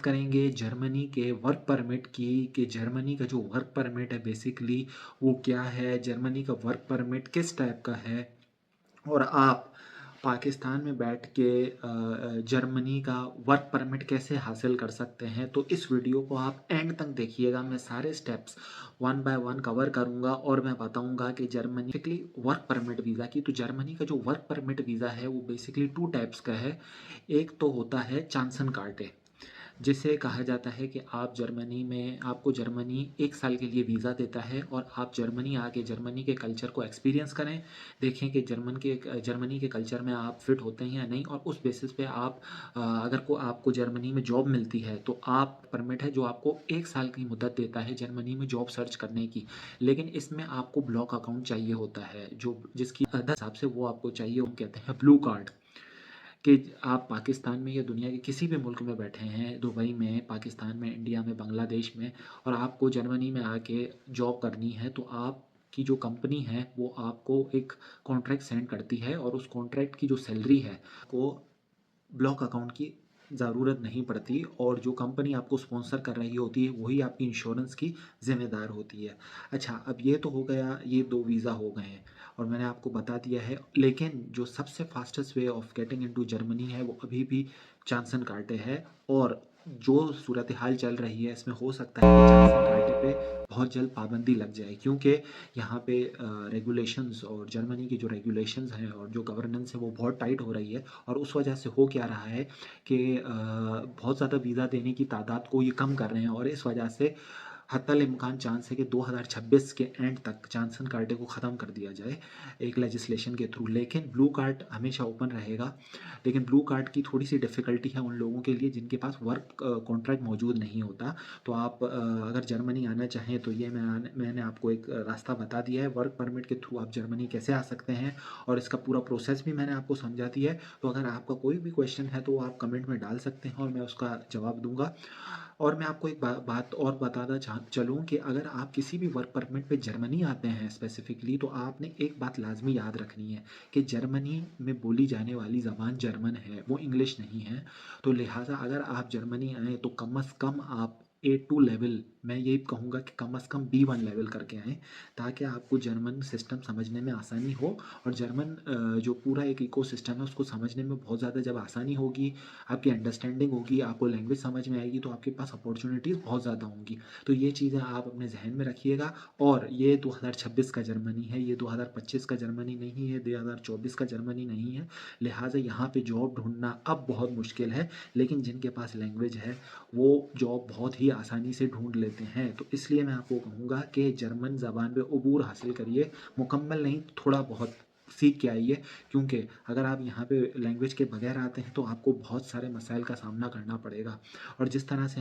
करेंगे जर्मनी के work permit की, कि जर्मनी का जो वर्क परमिट है बेसिकली वो क्या है, जर्मनी का वर्क परमिट किस टाइप का है, और आप पाकिस्तान में बैठ के जर्मनी का वर्क परमिट कैसे हासिल कर सकते हैं। तो इस वीडियो को आप एंड तक देखिएगा, मैं सारे steps one by one cover करूंगा और मैं बताऊंगा कि Germany basically work permit visa की। तो जर्मनी का जो वर्क परमिट वीज़ा है वो बेसिकली टू टाइप्स का है। एक तो होता है चांसन कार्टे, जिसे कहा जाता है कि आप जर्मनी में, आपको जर्मनी 1 साल के लिए वीज़ा देता है और आप जर्मनी आके जर्मनी के कल्चर को एक्सपीरियंस करें, देखें कि जर्मनी के कल्चर में आप फिट होते हैं या नहीं, और उस बेसिस पे आप अगर को आपको जर्मनी में जॉब मिलती है तो आप परमिट है जो आपको 1 साल की मुद्दत देता है जर्मनी में जॉब सर्च करने की। लेकिन इसमें आपको ब्लॉक अकाउंट चाहिए होता है, जो जिसकी हिसाब से वो आपको चाहिए, वो कहते हैं ब्लू कार्ड। कि आप पाकिस्तान में या दुनिया के किसी भी मुल्क में बैठे हैं, दुबई में, पाकिस्तान में, इंडिया में, बांग्लादेश में, और आपको जर्मनी में आके जॉब करनी है, तो आप की जो कंपनी है वो आपको एक कॉन्ट्रैक्ट सेंड करती है, और उस कॉन्ट्रैक्ट की जो सैलरी है को ब्लॉक अकाउंट की ज़रूरत नहीं पड़ती, और जो कंपनी आपको स्पॉन्सर कर रही होती है वही आपकी इंश्योरेंस की ज़िम्मेदार होती है। अच्छा, अब ये तो हो गया, ये 2 वीज़ा हो गए हैं और मैंने आपको बता दिया है। लेकिन जो सबसे fastest way of getting into Germany है वो अभी भी चांसन कार्टे है, और जो सूरत हाल चल रही है इसमें हो सकता है कि चांसन कार्टे पे बहुत जल्द पाबंदी लग जाए, क्योंकि यहाँ पे रेगुलेशंस, और जर्मनी की जो रेगुलेशंस हैं और जो गवर्नेंस है वो बहुत टाइट हो रही है। और उस वजह से हो क्या रहा है कि बहुत ज़्यादा वीज़ा देने की तादाद को ये कम कर रहे हैं, और इस वजह से हत्तल इम्कान चांस है कि 2026 के एंड तक चांसन कार्टे को ख़त्म कर दिया जाए एक लेजिस्लेशन के थ्रू। लेकिन ब्लू कार्ड हमेशा ओपन रहेगा। लेकिन ब्लू कार्ड की थोड़ी सी डिफ़िकल्टी है उन लोगों के लिए जिनके पास वर्क कॉन्ट्रैक्ट मौजूद नहीं होता। तो आप अगर जर्मनी आना चाहें तो ये मैंने आपको एक रास्ता बता दिया है, वर्क परमिट के थ्रू आप जर्मनी कैसे आ सकते हैं, और इसका पूरा प्रोसेस भी मैंने आपको समझा दिया है। तो अगर आपका कोई भी क्वेश्चन है तो आप कमेंट में डाल सकते हैं और मैं उसका जवाब दूंगा। और मैं आपको एक बात और बताना चलूँ कि अगर आप किसी भी वर्क परमिट पे जर्मनी आते हैं स्पेसिफिकली, तो आपने एक बात लाजमी याद रखनी है कि जर्मनी में बोली जाने वाली ज़बान जर्मन है, वो इंग्लिश नहीं है। तो लिहाजा अगर आप जर्मनी आएँ तो कम अज़ कम आप A2 लेवल, मैं ये कहूँगा कि कम अज़ कम B1 लेवल करके आएँ, ताकि आपको जर्मन सिस्टम समझने में आसानी हो। और जर्मन जो पूरा एक इकोसिस्टम है उसको समझने में बहुत ज़्यादा जब आसानी होगी, आपकी अंडरस्टैंडिंग होगी, आपको लैंग्वेज समझ में आएगी, तो आपके पास अपॉर्चुनिटीज़ बहुत ज़्यादा होंगी। तो ये चीज़ें आप अपने जहन में रखिएगा। और ये 2026 का जर्मनी है, ये 2025 का जर्मनी नहीं है, 2024 का जर्मनी नहीं है। लिहाजा यहाँ पे जॉब ढूंढना अब बहुत मुश्किल है, लेकिन जिनके पास लैंग्वेज है वो जॉब बहुत ही आसानी से ढूंढ लेते हैं। तो इसलिए मैं आपको कहूँगा कि जर्मन ज़बान पे अबूर हासिल करिए, मुकम्मल नहीं थोड़ा बहुत सीख के आइए, क्योंकि अगर आप यहाँ पे लैंग्वेज के बगैर आते हैं तो आपको बहुत सारे मसाइल का सामना करना पड़ेगा। और जिस तरह से